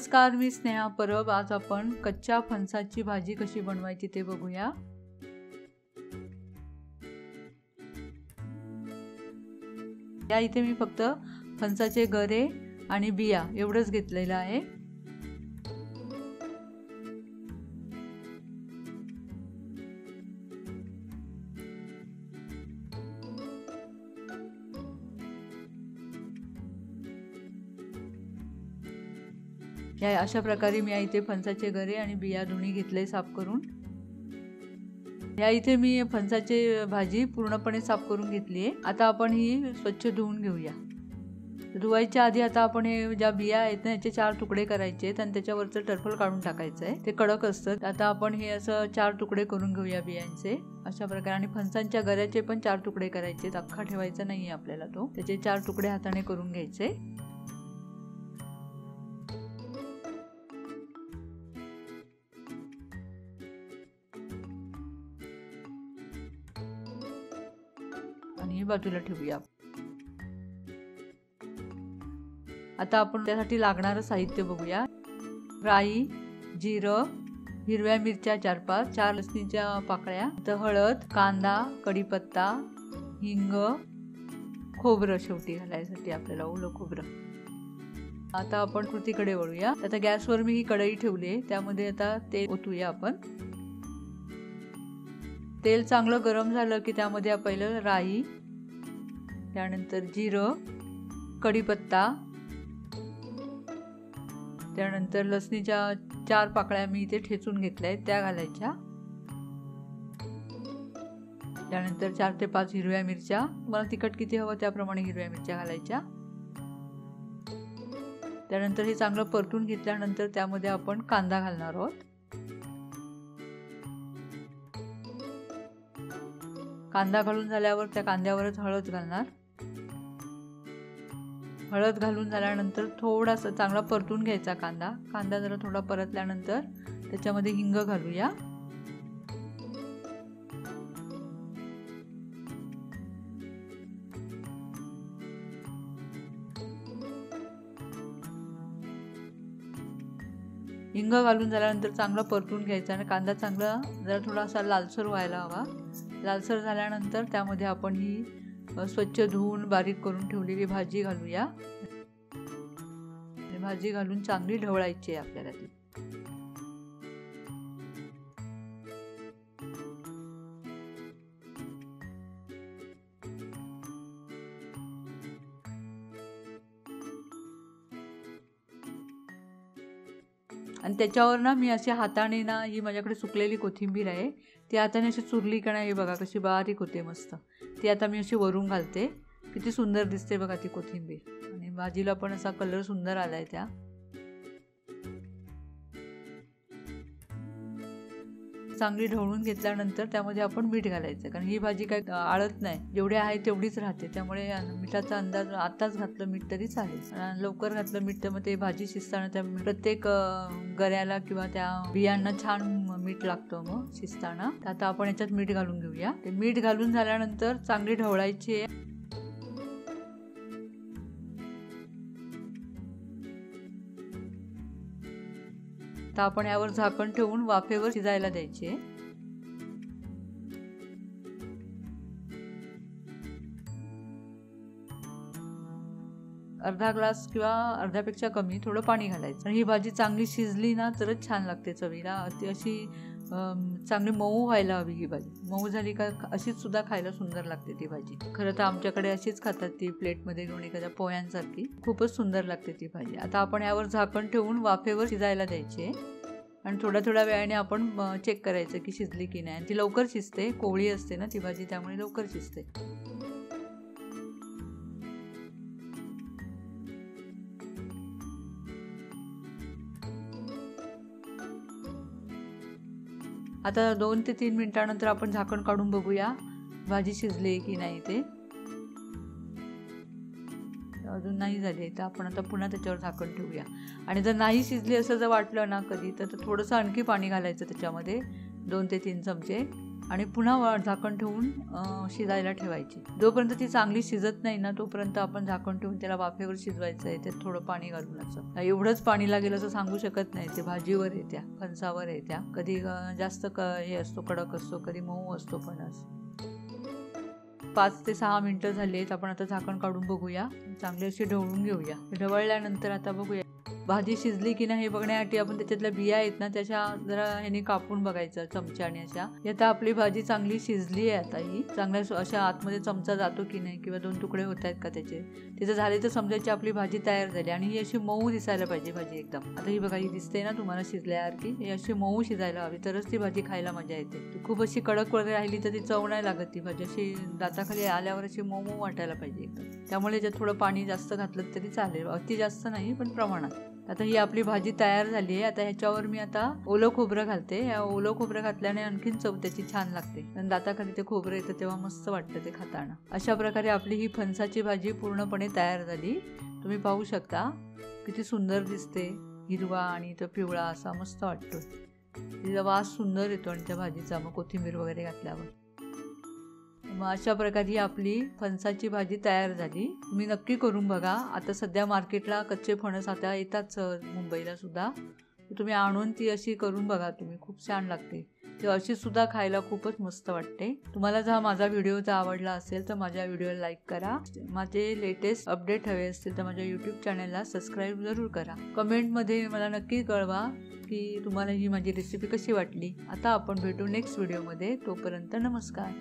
नमस्कार, मी स्नेहा परब। आज आपण कच्च्या फणसाची भाजी कशी बनवायची ते बघूया। या इथे मी फक्त फणसाचे गरे आणि बिया एवढंच घेतलेलं आहे। या अशा प्रकारे मी इथे फणसाचे गरे आणि बिया दोन्ही घेतले साफ करून। या इथे मी फणसाची भाजी पूर्णपणे साफ करून घेतली आहे। आता आपण ही स्वच्छ धुवून घेऊया। धुवायच्या आधी आता आपण हे ज्या बिया आहेत ना याचे 4 तुकडे करायचे आहेत आणि त्याच्यावरचं टरफल काढून टाकायचं आहे, ते कडक असतं। आता आपण हे असं 4 तुकडे करून घेऊया बियांचे अशा प्रकारे। आणि फणसांच्या गऱ्याचे पण 4 तुकडे करायचे आहेत, अख्खा ठेवायचा नाहीये आपल्याला तो। त्याचे 4 तुकडे हाताने करून घ्यायचे। आणि बाजूला ठेवूया। आता आपण त्यासाठी लागणारं साहित्य बघूया। राई, जिरं, हिरव्या मिरच्या 4-5, 4 लसणीच्या पाकळ्या, हळद, कांदा, कढीपत्ता, हिंग, खोबरं शेवटी घालायसाठी आपल्याला ओलं खोबरं। आता आपण कृतीकडे वळूया। आता गॅसवर मी ही कढई ठेवली आहे, त्यामध्ये आता तेल ओतूया आपण। तेल चांगलं गरम झालं की त्यामध्ये पहिलं राई, त्यानंतर जिरं, कढीपत्ता, त्यानंतर लसणीच्या 4 पाकळ्या मी इथे ठेचून घेतल्या आहेत त्या घालायच्या। त्यानंतर 4 ते 5 हिरव्या मिरच्या, मला तिखट किती हवं त्याप्रमाणे हिरव्या मिरच्या घालायच्या। त्यानंतर हे चांगलं परतून घेतल्यानंतर त्यामध्ये आपण कांदा घालणार आहोत। कांदा घालून झाल्यावर त्या कांद्यावरच हळद घालणार। हळद घालून झाल्यानंतर थोडासा चांगला परतून घ्यायचा कांदा। कांदा जरा थोडा परतल्यानंतर त्याच्यामध्ये हिंग घालूया। हिंग घालून झाल्यानंतर चांगला परतून घ्यायचा आणि कांदा चांगला जरा थोडासा लालसर व्हायला हवा। लालसर झाल्यानंतर त्यामध्ये आपण ही स्वच्छ धुवून बारीक करून ठेवलेली भाजी घालूया। भाजी घालून चांगली ढवळायची आहे आपल्याला ती। आणि त्याच्यावर ना मी अशी हाताने ना, ही माझ्याकडे सुकलेली कोथिंबीर आहे, ती हाताने अशी चुरली का नाही, हे बघा कशी बारीक होते मस्त। ती आता मी अशी वरून घालते, किती सुंदर दिसते बघा ती कोथिंबीर। आणि भाजीला पण असा कलर सुंदर आलाय त्या। चांगली ढवळून घेतल्यानंतर त्यामध्ये आपण मीठ घालायचं, कारण ही भाजी काय आळत नाही, जेवढी आहे तेवढीच राहते। त्यामुळे मिठाचा अंदाज आताच घातलं मीठ तरी चालेल। लवकर घातलं मीठ तर मग ते भाजी शिजताना त्या प्रत्येक गऱ्याला किंवा त्या बियांना छान मीठ लागतं मग शिजताना। आता आपण याच्यात मीठ घालून घेऊया। ते मीठ घालून झाल्यानंतर चांगली ढवळायची आहे। आता आपण यावर झाकण ठेवून वाफेवर शिजायला द्यायचे। अर्धा ग्लास किंवा अर्ध्यापेक्षा कमी थोडं पाणी घालायचं। आणि ही भाजी चांगली शिजली ना तरच छान लागते चवीला। ती अशी चांगली मऊ व्हायला हवी ही भाजी। मऊ झाली का अशीच सुद्धा खायला सुंदर लागते ती भाजी। खरं तर आमच्याकडे अशीच खातात ती, प्लेटमध्ये घेऊन एखाद्या पोह्यांसारखी। खूपच सुंदर लागते ती भाजी। आता आपण यावर झाकण ठेवून वाफेवर शिजायला द्यायचे आणि थोड्या वेळाने आपण चेक करायचं की शिजली की नाही। ती लवकर शिजते, कोवळी असते ना ती भाजी, त्यामुळे लवकर शिजते। आता 2 ते 3 मिनिटांनंतर आपण झाकण काढून बघूया भाजी शिजली की नाही ते। अजून नाही झाली तर आपण आता पुन्हा त्याच्यावर झाकण ठेवूया। आणि जर नाही शिजली असं जर वाटलं ना कधी, तर थोडंसं आणखी पाणी घालायचं त्याच्यामध्ये, 2 ते 3 चमचे। आणि पुन्हा झाकण ठेवून शिजायला ठेवायची. जोपर्यंत ती चांगली शिजत नाही ना तोपर्यंत आपण झाकण ठेवून त्याला वाफेवर शिजवायचं आहे. त्यात थोडं पाणी घालून असं. एवढंच पाणी लागेल असं सांगू शकत नाही. ते भाजीवर येत्या, फणसावर येत्या. कधी जास्त हे असतो, कडक असतो, कधी मऊ असतो फणस. 5 ते 6 मिनिटं झाली आहेत. आपण आता झाकण काढून बघूया. चांगली अशी ढवळून घेऊया. ढवळल्यानंतर आता बघूया भाजी शिजली की नाही हे बघण्यासाठी आपण त्याच्यातल्या बिया आहेत ना त्याच्या जरा ह्याने कापून बघायचं चमच्याने अशा. आता आपली भाजी चांगली शिजली आहे. आता ही चांगल्या अशा आतमध्ये चमचा जातो की नाही किंवा 2 तुकडे होत आहेत का त्याचे, तिथं झाले तर समजायची आपली भाजी तयार झाली. आणि ही अशी मऊ दिसायला पाहिजे भाजी एकदम. आता ही बघा, ही दिसते ना तुम्हाला शिजल्यासारखी. ही अशी मऊ शिजायला हवी तरच ती भाजी खायला मजा येते. ती खूप अशी कडक वगैरे राहिली तर ती चव नाही लागत. ती भाजी अशी दाताखाली आल्यावर अशी मऊ मऊ वाटायला पाहिजे एकदम. त्यामुळे त्यात थोडं पाणी जास्त घातलं तरी चालेल, अति जास्त नाही पण प्रमाणात. आता ही आपली भाजी तयार झाली आहे. आता ह्याच्यावर मी आता ओलं खोबरं घालते. ह्या ओलं खोबरं घातल्याने आणखीन चव त्याची छान लागते. आणि दाताखाली ते खोबरं येतं तेव्हा मस्त वाटतं ते खाताना. अशा प्रकारे आपली ही फणसाची भाजी पूर्णपणे तयार झाली. तुम्ही पाहू शकता किती सुंदर दिसते. हिरवा आणि तो पिवळा असा मस्त वाटतो. तिचा वास सुंदर येतो आणि त्या भाजीचा मग कोथिंबीर वगैरे घातल्यावर. मग अशा प्रकारे ही आपली फणसाची भाजी तयार झाली. तुम्ही नक्की करून बघा. आता सध्या मार्केटला कच्चे फणस आता येतात मुंबईला सुद्धा. तुम्ही आणून ती अशी करून बघा तुम्ही, खूप छान लागते. ती अशी सुद्धा खायला खूपच मस्त वाटते. तुम्हाला जर माझा व्हिडिओ जर आवडला असेल तर माझ्या व्हिडिओला लाईक करा. माझे लेटेस्ट अपडेट हवे असतील तर माझ्या यूट्यूब चॅनलला सबस्क्राईब जरूर करा. कमेंटमध्ये मला नक्की कळवा की तुम्हाला ही माझी रेसिपी कशी वाटली. आता आपण भेटू नेक्स्ट व्हिडिओमध्ये. तोपर्यंत नमस्कार.